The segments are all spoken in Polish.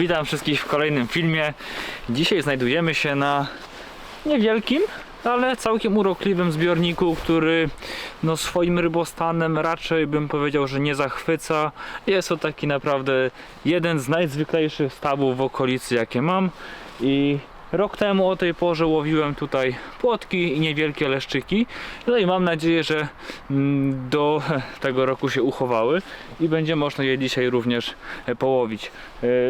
Witam wszystkich w kolejnym filmie. Dzisiaj znajdujemy się na niewielkim, ale całkiem urokliwym zbiorniku, który swoim rybostanem raczej bym powiedział, że nie zachwyca. Jest to taki naprawdę jeden z najzwyklejszych stawów w okolicy, jakie mam. I rok temu o tej porze łowiłem tutaj płotki i niewielkie leszczyki. No i mam nadzieję, że do tego roku się uchowały i będzie można je dzisiaj również połowić.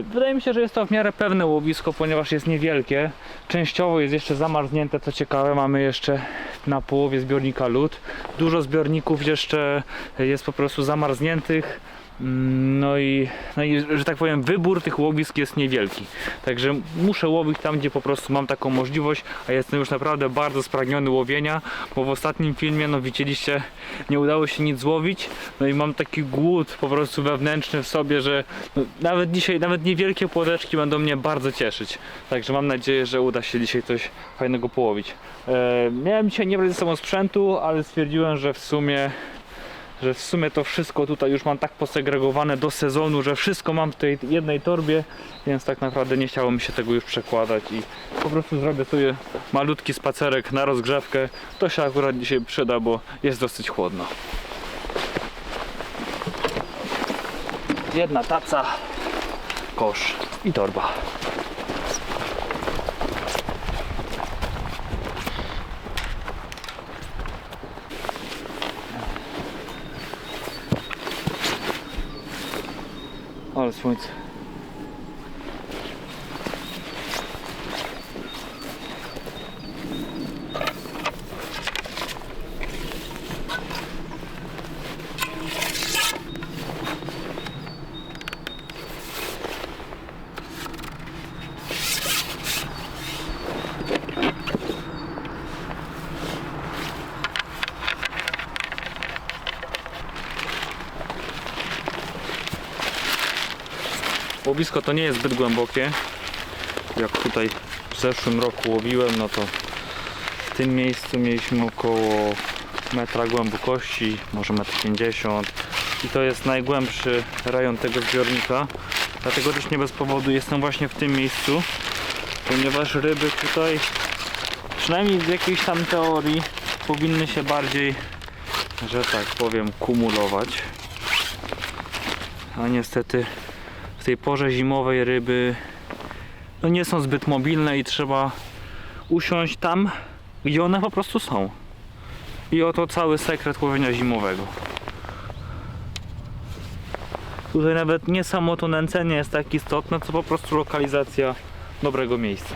Wydaje mi się, że jest to w miarę pewne łowisko, ponieważ jest niewielkie. Częściowo jest jeszcze zamarznięte, co ciekawe, mamy jeszcze na połowie zbiornika lód. Dużo zbiorników jeszcze jest po prostu zamarzniętych. No i, że tak powiem, wybór tych łowisk jest niewielki. Także muszę łowić tam, gdzie po prostu mam taką możliwość, a jestem już naprawdę bardzo spragniony łowienia, bo w ostatnim filmie, widzieliście, nie udało się nic złowić. No i mam taki głód po prostu wewnętrzny w sobie, że nawet dzisiaj, nawet niewielkie płoteczki będą mnie bardzo cieszyć. Także mam nadzieję, że uda się dzisiaj coś fajnego połowić. Miałem dzisiaj nie brać ze sobą sprzętu, ale stwierdziłem, że w sumie to wszystko tutaj już mam tak posegregowane do sezonu, że wszystko mam w tej jednej torbie, więc tak naprawdę nie chciało mi się tego już przekładać i po prostu zrobię sobie malutki spacerek na rozgrzewkę. To się akurat dzisiaj przyda, bo jest dosyć chłodno. Jedna taca, kosz i torba. Ale słońce. Łowisko to nie jest zbyt głębokie. Jak tutaj w zeszłym roku łowiłem, no to w tym miejscu mieliśmy około metra głębokości, może 1,50 m. I to jest najgłębszy rejon tego zbiornika. Dlatego też nie bez powodu jestem właśnie w tym miejscu, ponieważ ryby tutaj, przynajmniej w jakiejś tam teorii, powinny się bardziej, że tak powiem, kumulować. A niestety w tej porze zimowej ryby nie są zbyt mobilne i trzeba usiąść tam, gdzie one po prostu są. I oto cały sekret łowienia zimowego. Tutaj nawet nie samo to nęcenie jest tak istotne, co po prostu lokalizacja dobrego miejsca.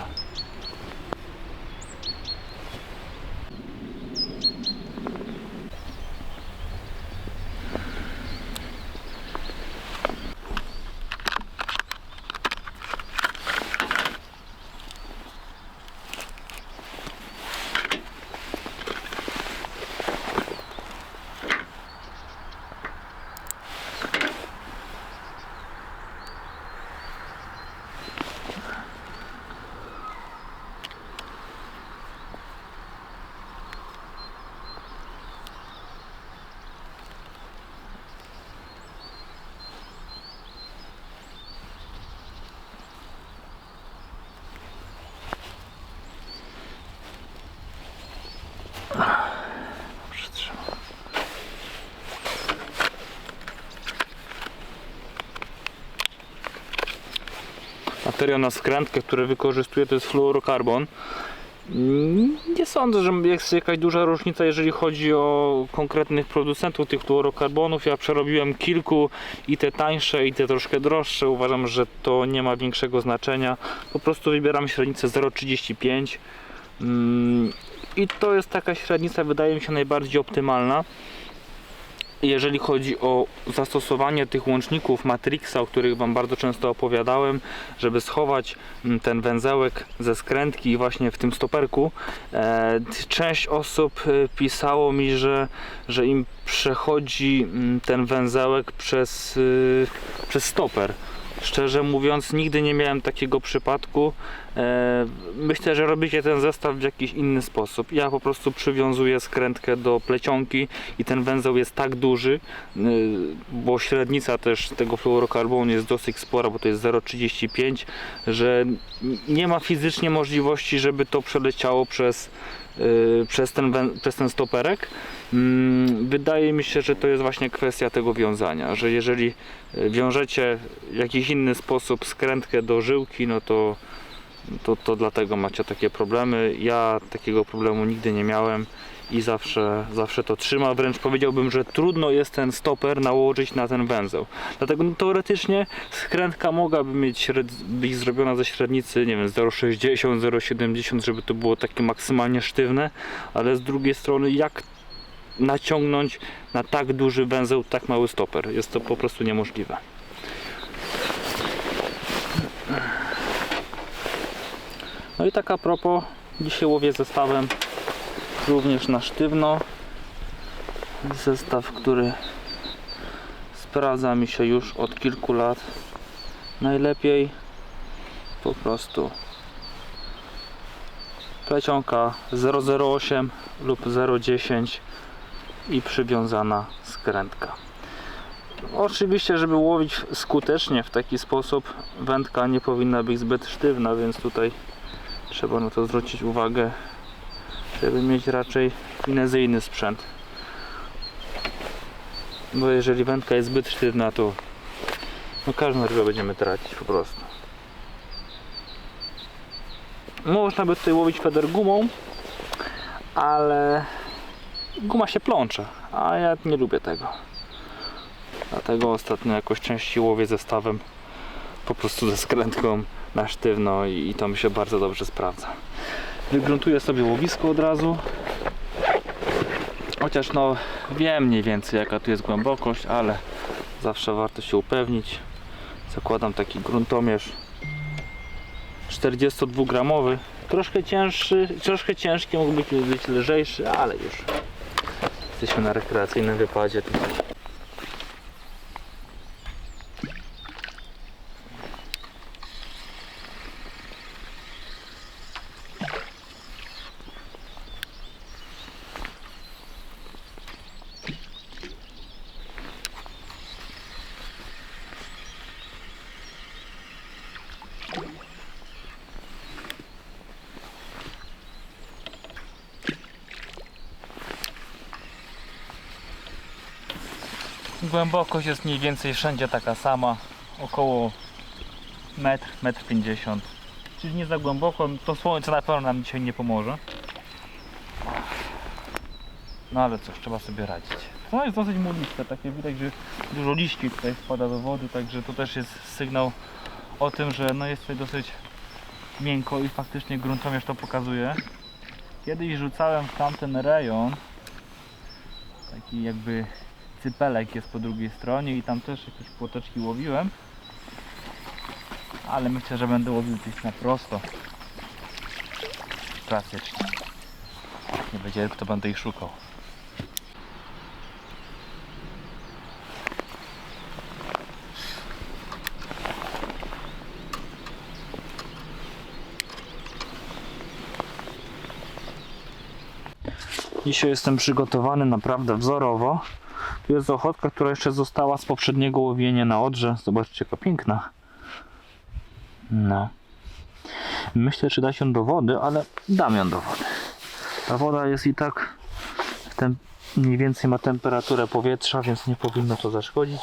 Materiał na skrętkę, który wykorzystuję, to jest fluorokarbon. Nie sądzę, że jest jakaś duża różnica, jeżeli chodzi o konkretnych producentów tych fluorokarbonów. Ja przerobiłem kilku, i te tańsze, i te troszkę droższe. Uważam, że to nie ma większego znaczenia. Po prostu wybieram średnicę 0,35 i to jest taka średnica, wydaje mi się, najbardziej optymalna. Jeżeli chodzi o zastosowanie tych łączników Matrixa, o których Wam bardzo często opowiadałem, żeby schować ten węzełek ze skrętki właśnie w tym stoperku, część osób pisało mi, że im przechodzi ten węzełek przez stoper. Szczerze mówiąc, nigdy nie miałem takiego przypadku. Myślę, że robicie ten zestaw w jakiś inny sposób. Ja po prostu przywiązuję skrętkę do plecionki i ten węzeł jest tak duży, bo średnica też tego fluorokarbonu jest dosyć spora, bo to jest 0,35, że nie ma fizycznie możliwości, żeby to przeleciało przez ten stoperek. Wydaje mi się, że to jest właśnie kwestia tego wiązania, że jeżeli wiążecie w jakiś inny sposób skrętkę do żyłki, no to dlatego macie takie problemy. Ja takiego problemu nigdy nie miałem i zawsze to trzyma. Wręcz powiedziałbym, że trudno jest ten stoper nałożyć na ten węzeł. Dlatego teoretycznie skrętka mogłaby być zrobiona ze średnicy, nie wiem, 0,60, 0,70, żeby to było takie maksymalnie sztywne, ale z drugiej strony jak naciągnąć na tak duży węzeł tak mały stoper? Jest to po prostu niemożliwe. No i tak a propos, dzisiaj łowię zestawem również na sztywno. Zestaw, który sprawdza mi się już od kilku lat najlepiej. Po prostu plecionka 0,08 lub 0,10 i przywiązana skrętka. Oczywiście, żeby łowić skutecznie w taki sposób, wędka nie powinna być zbyt sztywna, więc tutaj trzeba na to zwrócić uwagę, żeby mieć raczej finezyjny sprzęt. Bo jeżeli wędka jest zbyt sztywna, to każdą rybę będziemy tracić po prostu. Można by tutaj łowić feder gumą, ale guma się plącze, a ja nie lubię tego. Dlatego ostatnio jakoś częściej łowię zestawem po prostu ze skrętką na sztywno i to mi się bardzo dobrze sprawdza. Wygruntuję sobie łowisko od razu. Chociaż wiem mniej więcej jaka tu jest głębokość, ale zawsze warto się upewnić. Zakładam taki gruntomierz 42-gramowy. Troszkę ciężki, mógł być lżejszy, ale już jesteśmy na rekreacyjnym wypadzie tutaj. Głębokość jest mniej więcej wszędzie taka sama, około 1,50 m, czyli nie za głęboko. To słońce na pewno nam dzisiaj nie pomoże. No ale cóż, trzeba sobie radzić. To jest dosyć muliste, takie widać, że dużo liści tutaj wpada do wody, także to też jest sygnał o tym, że jest tutaj dosyć miękko i faktycznie gruntomierz to pokazuje. Kiedyś rzucałem w tamten rejon, taki jakby cypelek jest po drugiej stronie i tam też jakieś płoteczki łowiłem, ale myślę, że będę łowił gdzieś na prosto, klasycznie. Nie będzie kto będę ich szukał. Dzisiaj jestem przygotowany naprawdę wzorowo. Tu jest ochotka, która jeszcze została z poprzedniego łowienia na Odrze. Zobaczcie, jaka piękna. No. Myślę, czy dać ją do wody, ale dam ją do wody. Ta woda jest i tak mniej więcej ma temperaturę powietrza, więc nie powinno to zaszkodzić.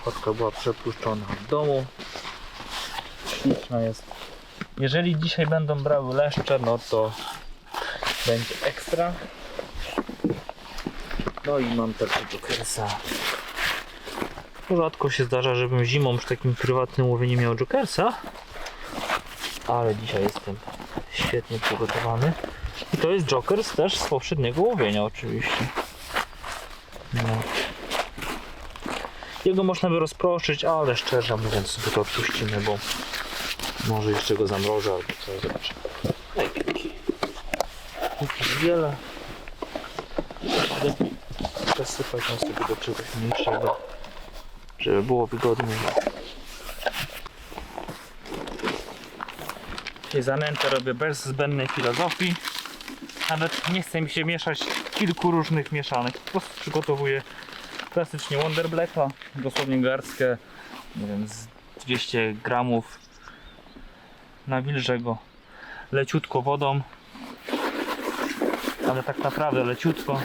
Ochotka była przepuszczona w domu. Śliczna jest. Jeżeli dzisiaj będą brały leszcze, no to będzie ekstra. No i mam też jokersa. Rzadko się zdarza, żebym zimą przy takim prywatnym łowieniu miał jokersa, ale dzisiaj jestem świetnie przygotowany. I to jest jokers też z poprzedniego łowienia oczywiście. No. Jego można by rozproszyć, ale szczerze mówiąc sobie to odpuścimy, bo może jeszcze go zamrożę albo coś, zobaczymy. Najpiękniej. Wiele. Lepiej przesypać ją sobie do czegoś mniejszego, żeby było wygodniej. Dzisiaj zanętę robię bez zbędnej filozofii. Nawet nie chce mi się mieszać kilku różnych mieszanek. Po prostu przygotowuję klasycznie Wonder Blacka, dosłownie garstkę, nie wiem, z 200 gramów. Nawilżę go leciutko wodą, ale tak naprawdę leciutko.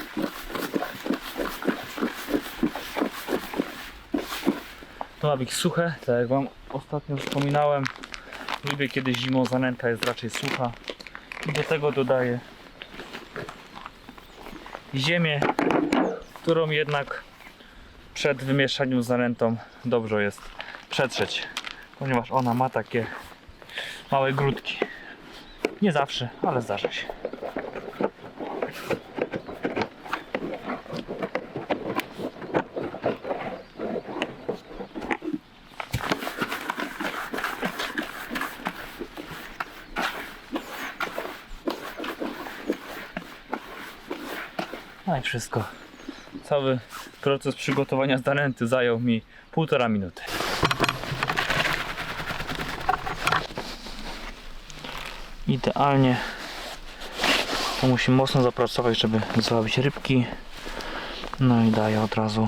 To ma być suche, tak jak wam ostatnio wspominałem. Lubię, kiedy zimą zanęta jest raczej sucha. I do tego dodaję ziemię, którą jednak przed wymieszaniem z zanętą dobrze jest przetrzeć, ponieważ ona ma takie małe grudki. Nie zawsze, ale zdarza się. No i wszystko. Cały proces przygotowania zanęty zajął mi 1,5 minuty. Idealnie. To musi mocno zapracować, żeby złapić rybki. No i daję od razu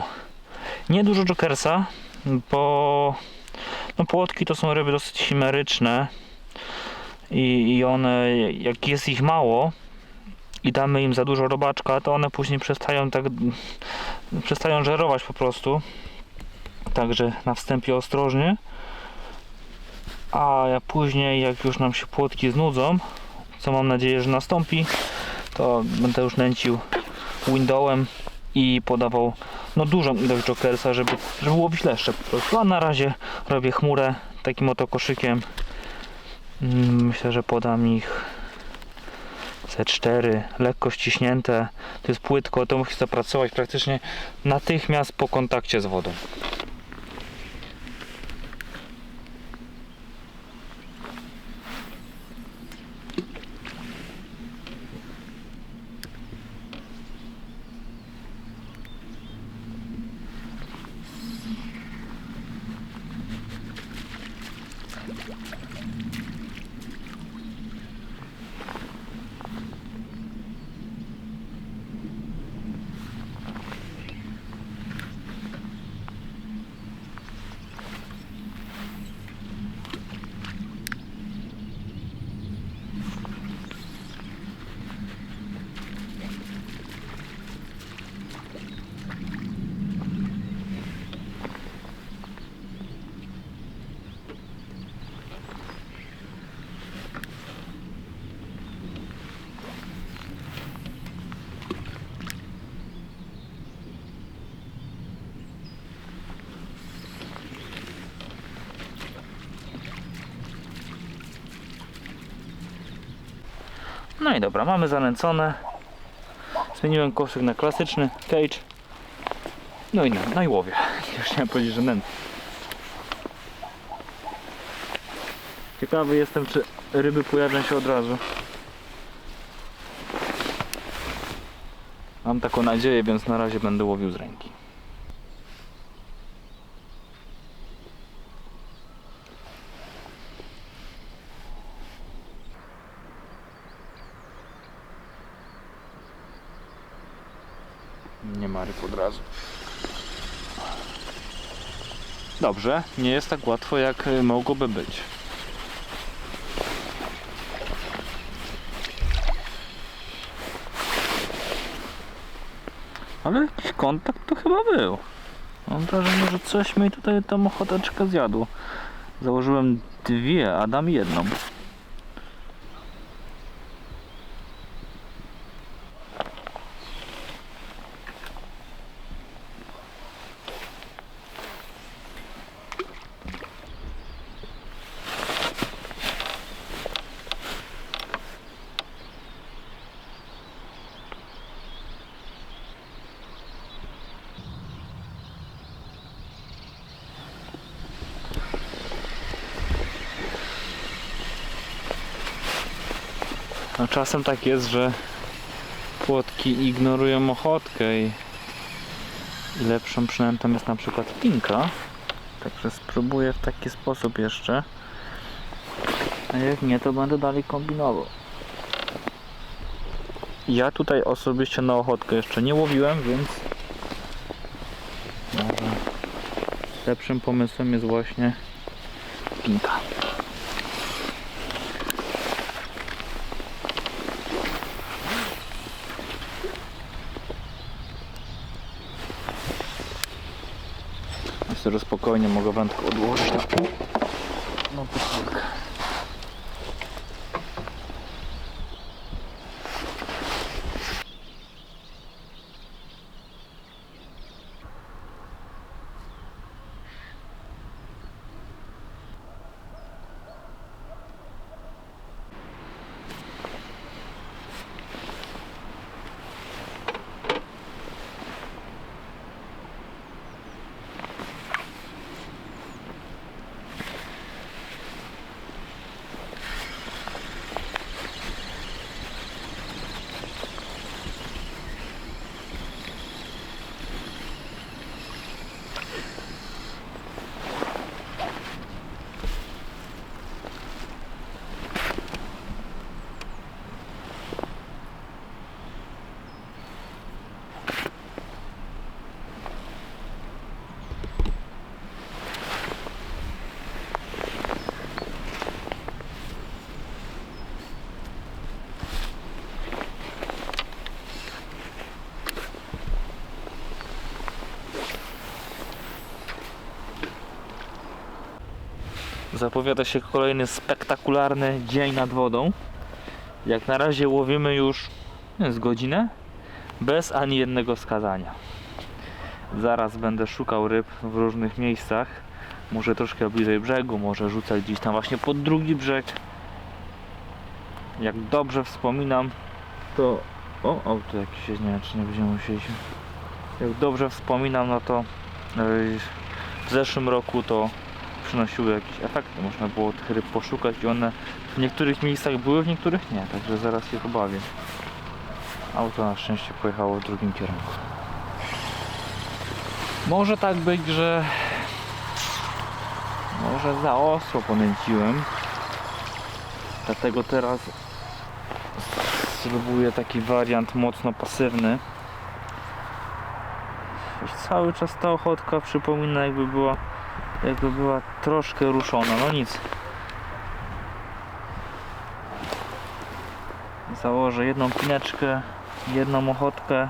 nie dużo jokersa, bo no, płotki to są ryby dosyć chimeryczne i one, jak jest ich mało i damy im za dużo robaczka, to one później przestają żerować po prostu. Także na wstępie ostrożnie. A ja później, jak już nam się płotki znudzą, co mam nadzieję, że nastąpi, to będę już nęcił windowem i podawał no dużą ilość jokersa, żeby łowić leszcze po prostu. A na razie robię chmurę takim oto koszykiem. Myślę, że podam ich ze 4, lekko ściśnięte. To jest płytko, to musi zapracować praktycznie natychmiast po kontakcie z wodą. No i dobra, mamy zanęcone. Zmieniłem koszyk na klasyczny cage. No i łowię. Już chciałem powiedzieć, że nęcę. Ciekawy jestem, czy ryby pojawią się od razu. Mam taką nadzieję, więc na razie będę łowił z ręki. Nie ma ryb od razu. Dobrze, nie jest tak łatwo, jak mogłoby być. Ale jakiś kontakt to chyba był. Mam wrażenie, że coś mi tutaj tą ochoteczkę zjadło. Założyłem 2, a dam 1. No czasem tak jest, że płotki ignorują ochotkę i lepszą przynętą jest na przykład pinka. Także spróbuję w taki sposób jeszcze. A jak nie, to będę dalej kombinował. Ja tutaj osobiście na ochotkę jeszcze nie łowiłem, więc może lepszym pomysłem jest właśnie pinka. Myślę, że spokojnie mogę wędkę odłożyć na pół. No podwórkę. Zapowiada się kolejny spektakularny dzień nad wodą. Jak na razie łowimy już z godzinę bez ani jednego skazania. Zaraz będę szukał ryb w różnych miejscach. Może troszkę bliżej brzegu, może rzucać gdzieś tam właśnie pod drugi brzeg. Jak dobrze wspominam, to... O, auto jakieś jest, nie wiem, czy nie będziemy musieli się... Jak dobrze wspominam, no to w zeszłym roku to przynosiły jakieś efekty. Można było tych ryb poszukać i one w niektórych miejscach były, w niektórych nie. Także zaraz się obawię. Auto na szczęście pojechało w drugim kierunku. Może tak być, że może za ostro ponęciłem. Dlatego teraz spróbuję taki wariant mocno pasywny. Cały czas ta ochotka przypomina, jakby była troszkę ruszona. No nic. Założę jedną pineczkę, jedną ochotkę.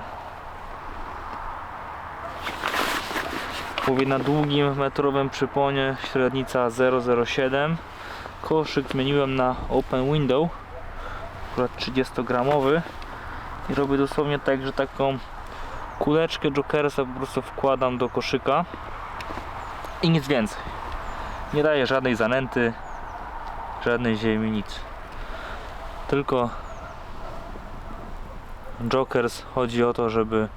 Mówię na długim metrowym przyponie, średnica 0,07. Koszyk zmieniłem na open window, akurat 30-gramowy. I robię dosłownie tak, że taką kuleczkę Jokersa po prostu wkładam do koszyka i nic więcej. Nie daję żadnej zanęty, żadnej ziemi, nic. Tylko Jokers, chodzi o to, żeby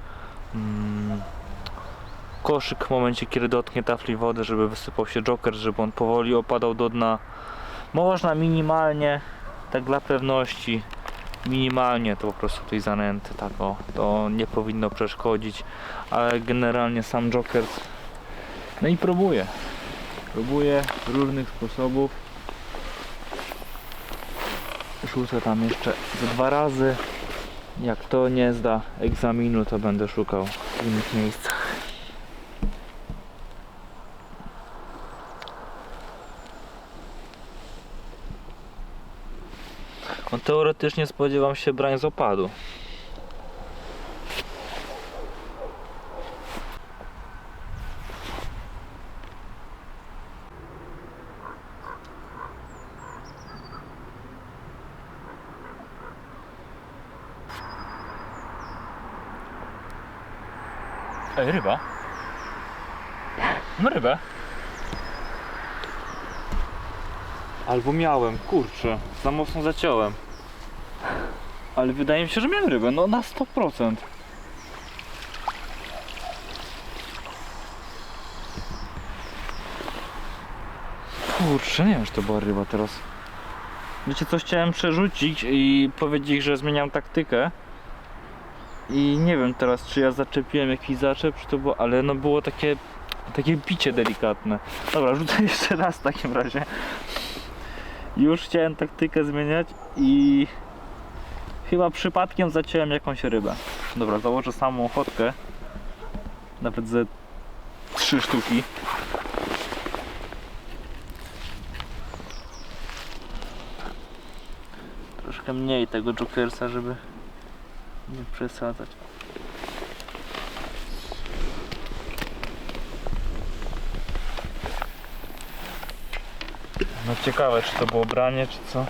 koszyk w momencie, kiedy dotknie tafli wody, żeby wysypał się Jokers, żeby on powoli opadał do dna. Można minimalnie, tak dla pewności, minimalnie to po prostu tej zanęty, tak o, to nie powinno przeszkodzić, ale generalnie sam Jokers, no i próbuję różnych sposobów. Rzucę tam jeszcze ze 2 razy. Jak to nie zda egzaminu, to będę szukał w innych miejscach. No, teoretycznie spodziewam się brań z opadu. Ej, ryba. No rybę. Albo miałem, kurczę, za mocno zaciąłem. Ale wydaje mi się, że miałem rybę, no na 100%. Kurczę, nie wiem, czy to była ryba teraz. Wiecie, coś chciałem przerzucić i powiedzieć, że zmieniam taktykę. I nie wiem teraz, czy ja zaczepiłem jakiś zaczep, czy to było, ale no było takie bicie delikatne. Dobra, rzucę jeszcze raz w takim razie. Już chciałem taktykę zmieniać i chyba przypadkiem zaciąłem jakąś rybę. Dobra, założę samą ochotkę. Nawet ze 3 sztuki. Troszkę mniej tego jokersa, żeby nie przesadzać. No ciekawe, czy to było branie, czy co.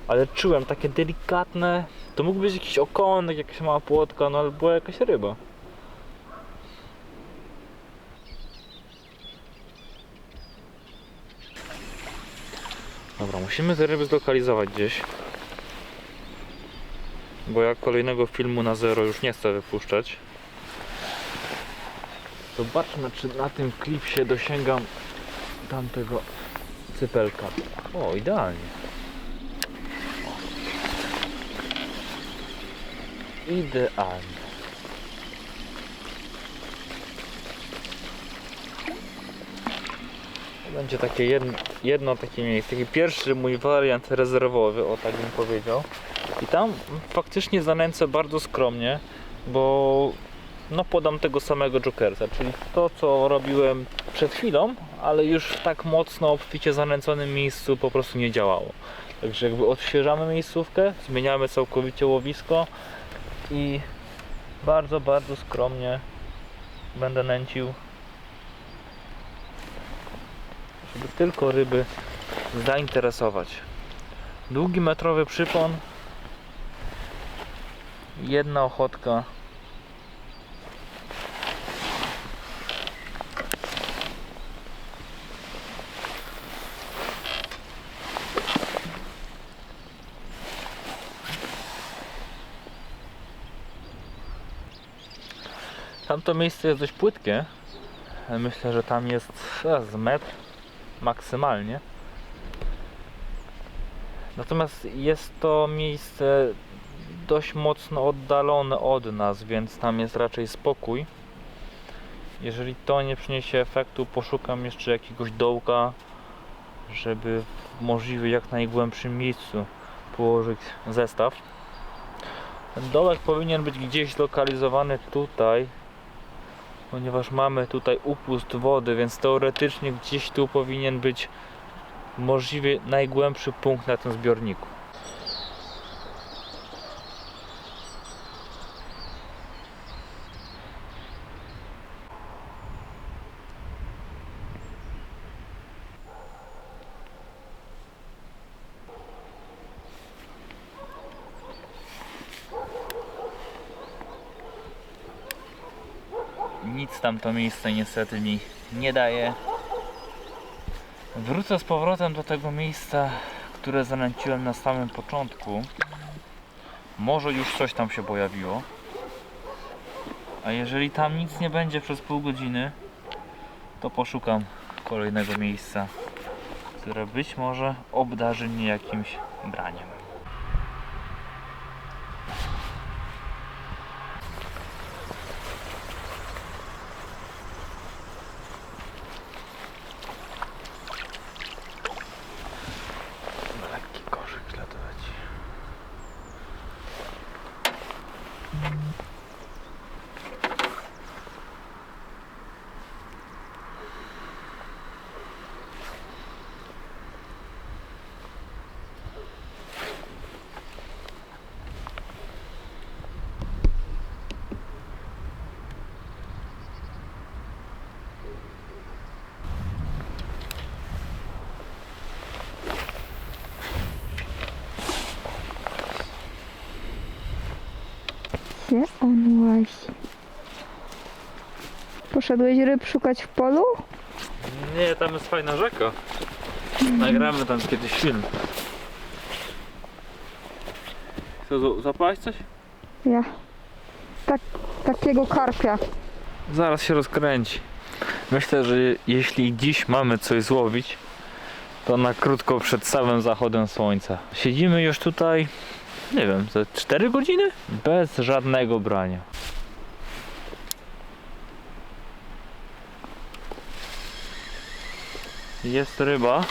Ale czułem takie delikatne. To mógł być jakiś okonek, jakaś mała płotka, no ale była jakaś ryba. Dobra, musimy te ryby zlokalizować gdzieś. Bo ja kolejnego filmu na zero już nie chcę wypuszczać. Zobaczmy, czy na tym klipsie dosięgam tamtego cypelka. O, idealnie. Idealnie. To będzie takie jedno takie miejsce, taki pierwszy mój wariant rezerwowy, o tak bym powiedział. I tam faktycznie zanęcę bardzo skromnie, bo no podam tego samego jokersa, czyli to co robiłem przed chwilą, ale już w tak mocno obficie zanęconym miejscu po prostu nie działało. Także jakby odświeżamy miejscówkę, zmieniamy całkowicie łowisko i bardzo, bardzo skromnie będę nęcił, żeby tylko ryby zainteresować. Długi metrowy przypon, jedna ochotka. Tamto miejsce jest dość płytkie. Myślę, że tam jest z metr maksymalnie. Natomiast jest to miejsce dość mocno oddalone od nas, więc tam jest raczej spokój. Jeżeli to nie przyniesie efektu, poszukam jeszcze jakiegoś dołka, żeby w możliwie jak najgłębszym miejscu położyć zestaw. Ten dołek powinien być gdzieś zlokalizowany tutaj, ponieważ mamy tutaj upust wody, więc teoretycznie gdzieś tu powinien być możliwie najgłębszy punkt na tym zbiorniku. Nic tam to miejsce niestety mi nie daje. Wrócę z powrotem do tego miejsca, które zanęciłem na samym początku. Może już coś tam się pojawiło. A jeżeli tam nic nie będzie przez pół godziny, to poszukam kolejnego miejsca, które być może obdarzy mnie jakimś braniem. Lekki koszyk źle to leci. Gdzie on łazi? Poszedłeś ryb szukać w polu? Nie, tam jest fajna rzeka. Nagramy tam kiedyś film. Co, zapałeś coś? Ja. Takiego karpia. Zaraz się rozkręci. Myślę, że jeśli dziś mamy coś złowić, to na krótko przed samym zachodem słońca. Siedzimy już tutaj, nie wiem, za 4 godziny? Bez żadnego brania. Jest ryba.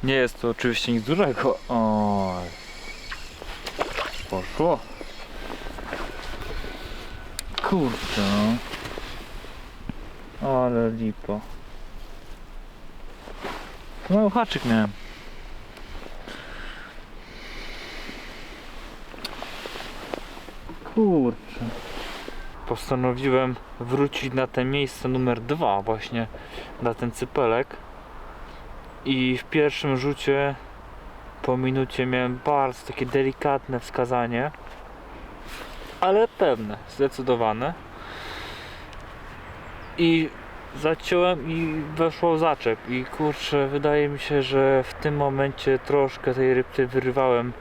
Nie jest to oczywiście nic dużego. Oj. Poszło. Kurczę. No. Ale lipo. No haczyk miałem. Kurczę. Postanowiłem wrócić na te miejsce numer 2 właśnie, na ten cypelek. I w pierwszym rzucie po minucie miałem bardzo takie delikatne wskazanie, ale pewne, zdecydowane. I zaciąłem i weszło w zaczep. I kurczę, wydaje mi się, że w tym momencie troszkę tej rybki wyrywałem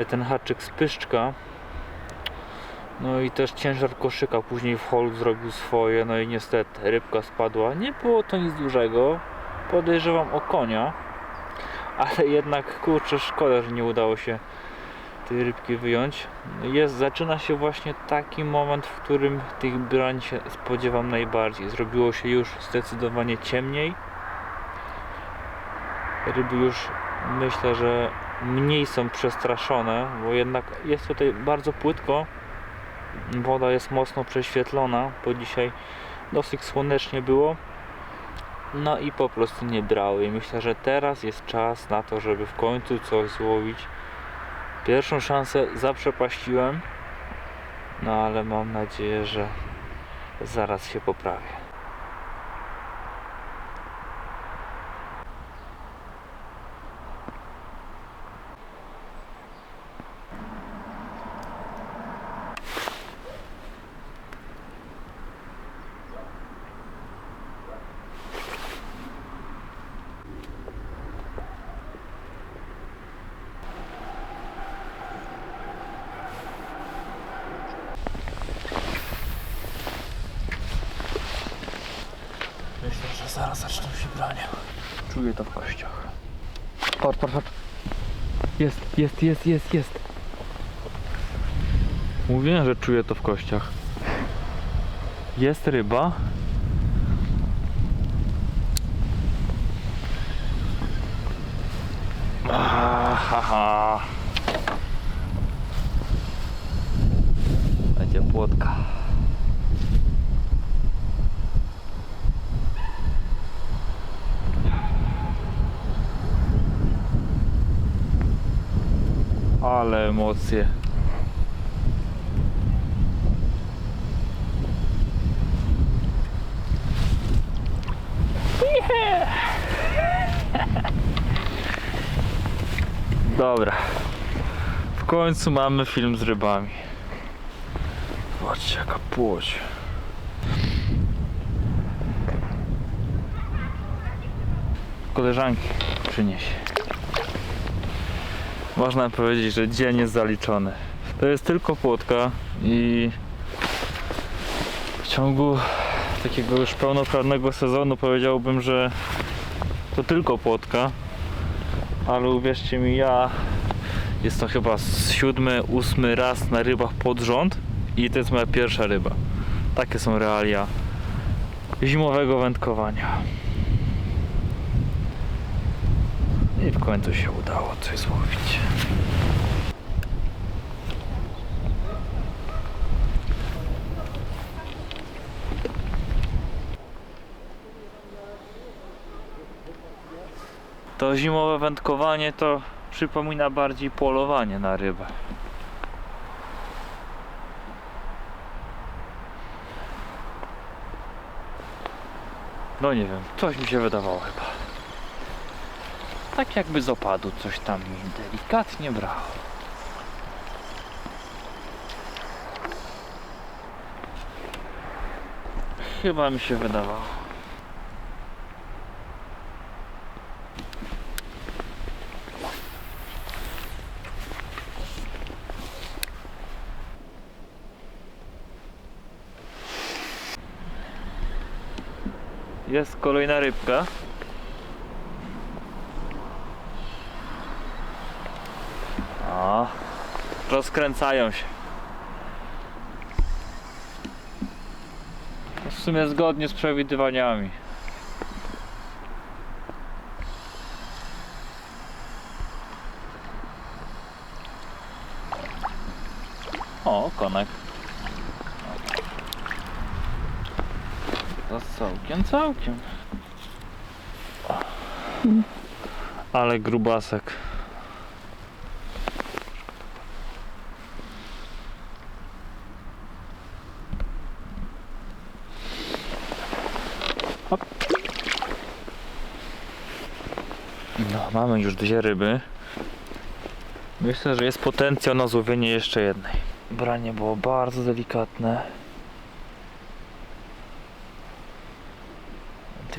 ten haczyk z pyszczka. No i też ciężar koszyka później w holu zrobił swoje, no i niestety rybka spadła. Nie było to nic dużego, podejrzewam o konia, ale jednak kurczę, szkoda, że nie udało się tej rybki wyjąć. Zaczyna się właśnie taki moment, w którym tych brań się spodziewam najbardziej. Zrobiło się już zdecydowanie ciemniej. Ryby już myślę, że mniej są przestraszone, bo jednak jest tutaj bardzo płytko. Woda jest mocno prześwietlona, bo dzisiaj dosyć słonecznie było. No i po prostu nie brały. I myślę, że teraz jest czas na to, żeby w końcu coś złowić. Pierwszą szansę zaprzepaściłem, no ale mam nadzieję, że zaraz się poprawię. Myślę, że zaraz zaczną się brania. Czuję to w kościach. Patrz, patrz, patrz. Jest. Mówiłem, że czuję to w kościach. Jest ryba. Haha. Będzie płotka. Ale emocje. Dobra. W końcu mamy film z rybami. Zobaczcie jaka płoć. Koleżanki przyniesie. Można powiedzieć, że dzień jest zaliczony. To jest tylko płotka i w ciągu takiego już pełnoprawnego sezonu powiedziałbym, że to tylko płotka, ale uwierzcie mi, jest to chyba 7., 8. raz na rybach pod rząd i to jest moja pierwsza ryba. Takie są realia zimowego wędkowania. I w końcu się udało coś złowić. To zimowe wędkowanie to przypomina bardziej polowanie na rybę. No nie wiem, coś mi się wydawało chyba. Tak jakby z opadu coś tam mi delikatnie brało. Chyba mi się wydawało. Jest kolejna rybka. O, rozkręcają się. sumie zgodnie z przewidywaniami. O, konek. To całkiem. Ale grubasek. Hop. No, mamy już 2 ryby. Myślę, że jest potencjał na złowienie jeszcze jednej. Branie było bardzo delikatne.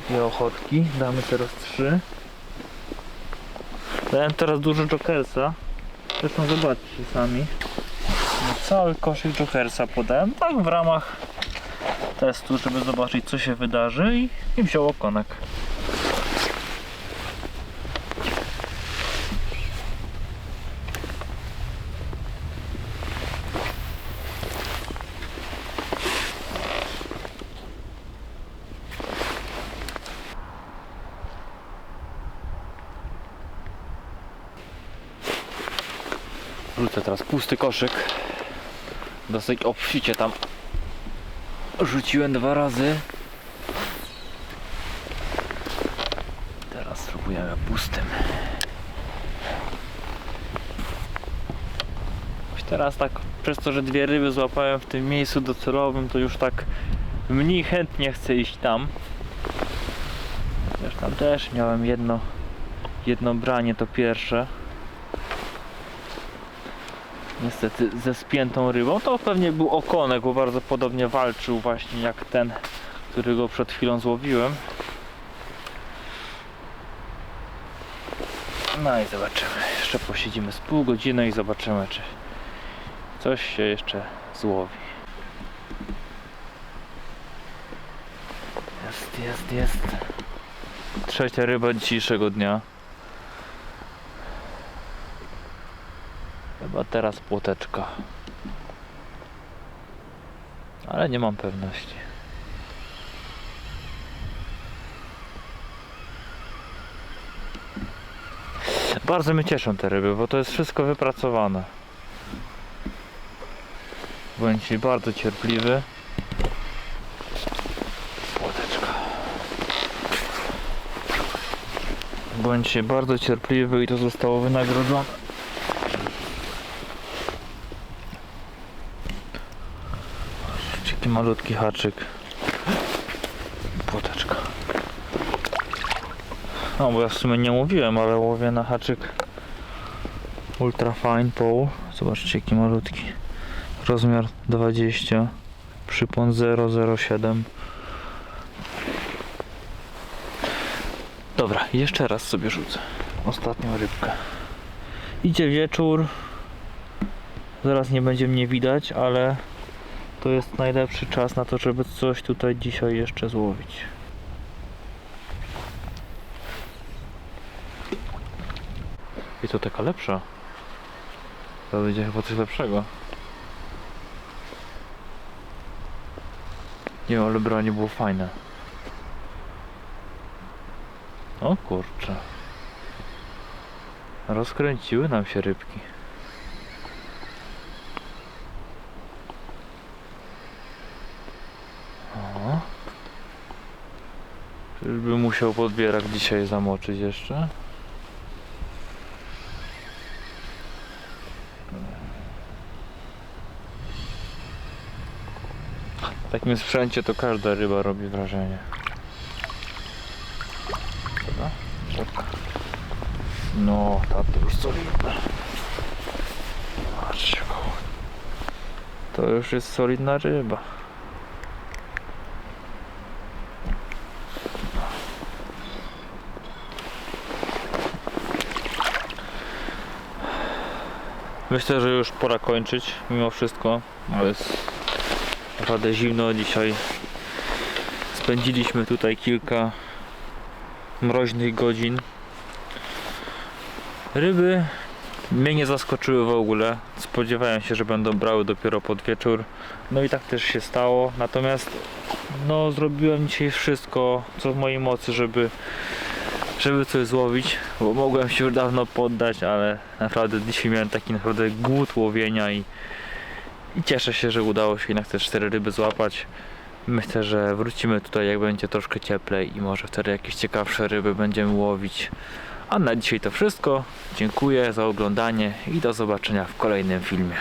2 ochotki, damy teraz 3. Dałem teraz dużo jokersa. Zresztą zobaczcie sami. No, cały koszyk jokersa podałem, tak w ramach testu, żeby zobaczyć co się wydarzy i wziął okonek. Wrzucę teraz pusty koszyk. Dosyć obficie tam rzuciłem 2 razy. Teraz spróbujemy pustym. Teraz tak, przez to, że 2 ryby złapałem w tym miejscu docelowym, to już tak mniej chętnie chcę iść tam. Chociaż tam też miałem jedno branie, to pierwsze. Niestety ze spiętą rybą. To pewnie był okonek, bo bardzo podobnie walczył właśnie jak ten, którego przed chwilą złowiłem. No i zobaczymy. Jeszcze posiedzimy z pół godziny i zobaczymy, czy coś się jeszcze złowi. Jest. 3. ryba dzisiejszego dnia. Chyba teraz płoteczka. Ale nie mam pewności. Bardzo mnie cieszą te ryby, bo to jest wszystko wypracowane. Bądź bardzo cierpliwy. Płoteczka. Bądź bardzo cierpliwy i to zostało wynagrodzone. Taki malutki haczyk. Płoteczka. No bo ja w sumie nie mówiłem, ale łowię na haczyk Ultra Fine Pole. Zobaczcie jaki malutki. Rozmiar 20. Przypon 007. Dobra, jeszcze raz sobie rzucę. Ostatnią rybkę. Idzie wieczór. Zaraz nie będzie mnie widać, ale to jest najlepszy czas na to, żeby coś tutaj dzisiaj jeszcze złowić. I to taka lepsza. To będzie chyba coś lepszego. Nie wiem, ale branie było fajne. O kurczę. Rozkręciły nam się rybki. O. Czyżby musiał podbierak dzisiaj zamoczyć jeszcze? W takim sprzęcie to każda ryba robi wrażenie. Dobra? Czeka. No, ta to już solidna. Patrzcie, to już jest solidna ryba. Myślę, że już pora kończyć mimo wszystko, ale jest naprawdę zimno dzisiaj. Spędziliśmy tutaj kilka mroźnych godzin. Ryby mnie nie zaskoczyły w ogóle. Spodziewałem się, że będą brały dopiero pod wieczór. No i tak też się stało. Natomiast no zrobiłem dzisiaj wszystko, co w mojej mocy, żeby coś złowić, bo mogłem się już dawno poddać, ale naprawdę dzisiaj miałem taki naprawdę głód łowienia i cieszę się, że udało się jednak te 4 ryby złapać. Myślę, że wrócimy tutaj, jak będzie troszkę cieplej i może wtedy jakieś ciekawsze ryby będziemy łowić. A na dzisiaj to wszystko. Dziękuję za oglądanie i do zobaczenia w kolejnym filmie.